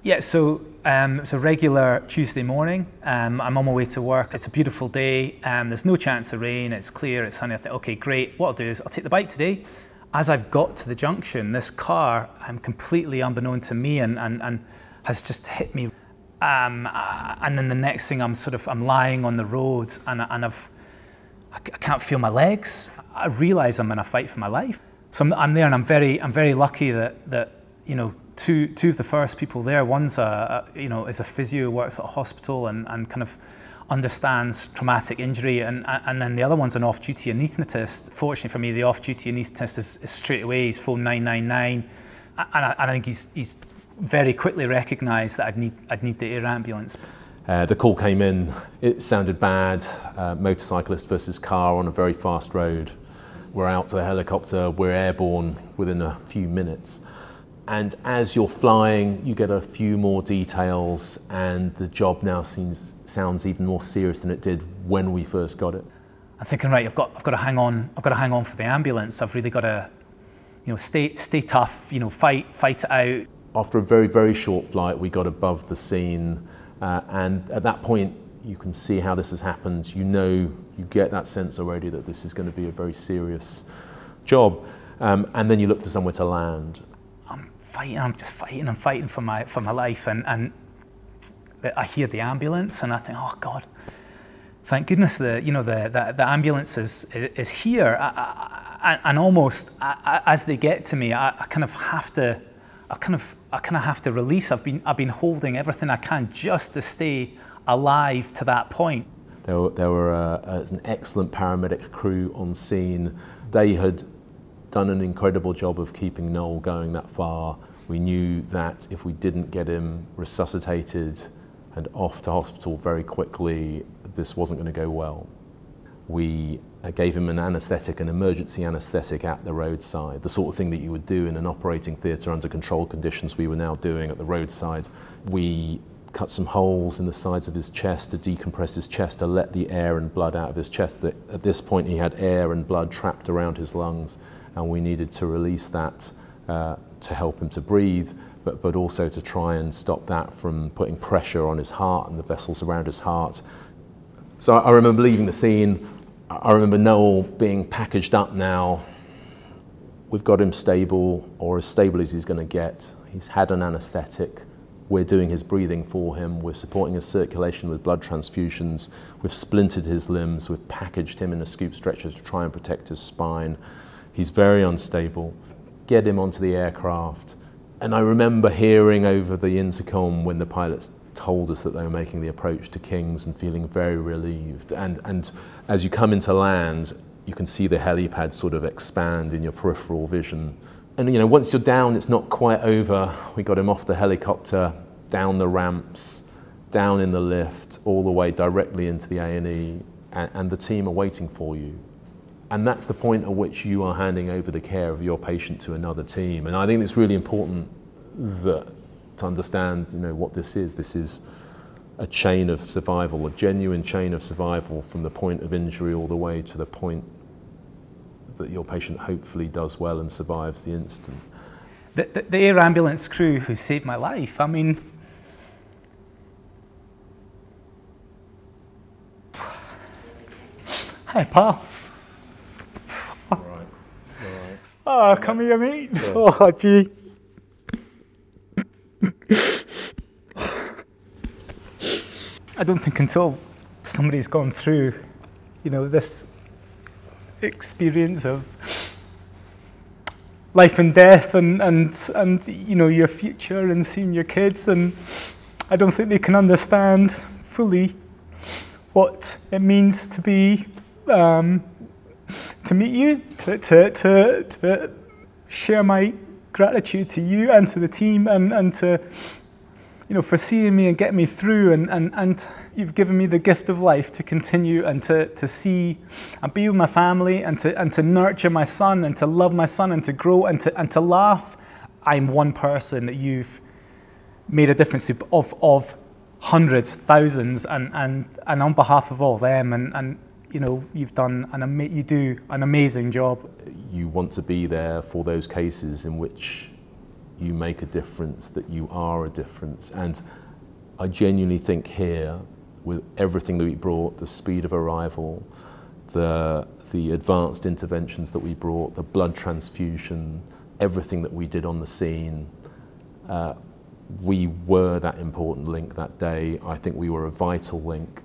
Yeah, so it's a regular Tuesday morning. I'm on my way to work. It's a beautiful day. There's no chance of rain. It's clear. It's sunny. I think, okay, great. What I'll do is I'll take the bike today. As I've got to the junction, this car, completely unbeknown to me, and has just hit me. And then the next thing, I'm lying on the road, and I can't feel my legs. I realise I'm in a fight for my life. So I'm there, and I'm very lucky that you know, two of the first people there. One's is a physio, works at a hospital, and kind of understands traumatic injury, and then the other one's an off-duty anaesthetist. Fortunately for me, the off-duty anaesthetist is straight away. He's phoned 999, and I think he's very quickly recognised that I'd need the air ambulance. The call came in. It sounded bad. Motorcyclist versus car on a very fast road. We're out to the helicopter. We're airborne within a few minutes. And as you're flying, you get a few more details, and the job now sounds even more serious than it did when we first got it. I'm thinking, right, I've got to hang on. I've got to hang on for the ambulance. I've really got to, stay tough. Fight it out. After a very, very short flight, we got above the scene, and at that point, you can see how this has happened. You get that sense already that this is going to be a very serious job, and then you look for somewhere to land. I'm just fighting for my life, and I hear the ambulance, and I think, oh God, thank goodness the ambulance is here. And almost as they get to me, I kind of have to release. I've been holding everything I can just to stay alive to that point. There were an excellent paramedic crew on scene. They had done an incredible job of keeping Noel going that far. We knew that if we didn't get him resuscitated and off to hospital very quickly, this wasn't going to go well. We gave him an anaesthetic, an emergency anaesthetic at the roadside, the sort of thing that you would do in an operating theatre under controlled conditions. We were now doing at the roadside. We cut some holes in the sides of his chest to decompress his chest, to let the air and blood out of his chest. At this point he had air and blood trapped around his lungs, and we needed to release that to help him to breathe, but also to try and stop that from putting pressure on his heart and the vessels around his heart. So I remember leaving the scene. I remember Noel being packaged up now. We've got him stable, or as stable as he's going to get. He's had an anaesthetic. We're doing his breathing for him. We're supporting his circulation with blood transfusions. We've splintered his limbs. We've packaged him in a scoop stretcher to try and protect his spine. He's very unstable. Get him onto the aircraft. And I remember hearing over the intercom when the pilots told us that they were making the approach to King's and feeling very relieved. And as you come into land, you can see the helipad sort of expand in your peripheral vision. And once you're down, it's not quite over. We got him off the helicopter, down the ramps, down in the lift, all the way directly into the A&E, and the team are waiting for you. And that's the point at which you are handing over the care of your patient to another team. And I think it's really important to understand, what this is. This is a chain of survival, a genuine chain of survival from the point of injury all the way to the point that your patient hopefully does well and survives the instant. The air ambulance crew who saved my life, I mean, hi pal. All right. Oh, come here, mate. Yeah. Oh, gee. I don't think until somebody's gone through, this experience of life and death and your future and seeing your kids, and I don't think they can understand fully what it means to be to meet you, to share my gratitude to you and to the team, and to for seeing me and getting me through, and you've given me the gift of life to continue and to see and be with my family, and to nurture my son, and to love my son, and to grow, and to laugh. I'm one person that you've made a difference to, of hundreds, thousands, and on behalf of all them, and you've done you do an amazing job. You want to be there for those cases in which you make a difference, that you are a difference. And I genuinely think here, with everything that we brought, the speed of arrival, the advanced interventions that we brought, the blood transfusion, everything that we did on the scene, we were that important link that day. I think we were a vital link.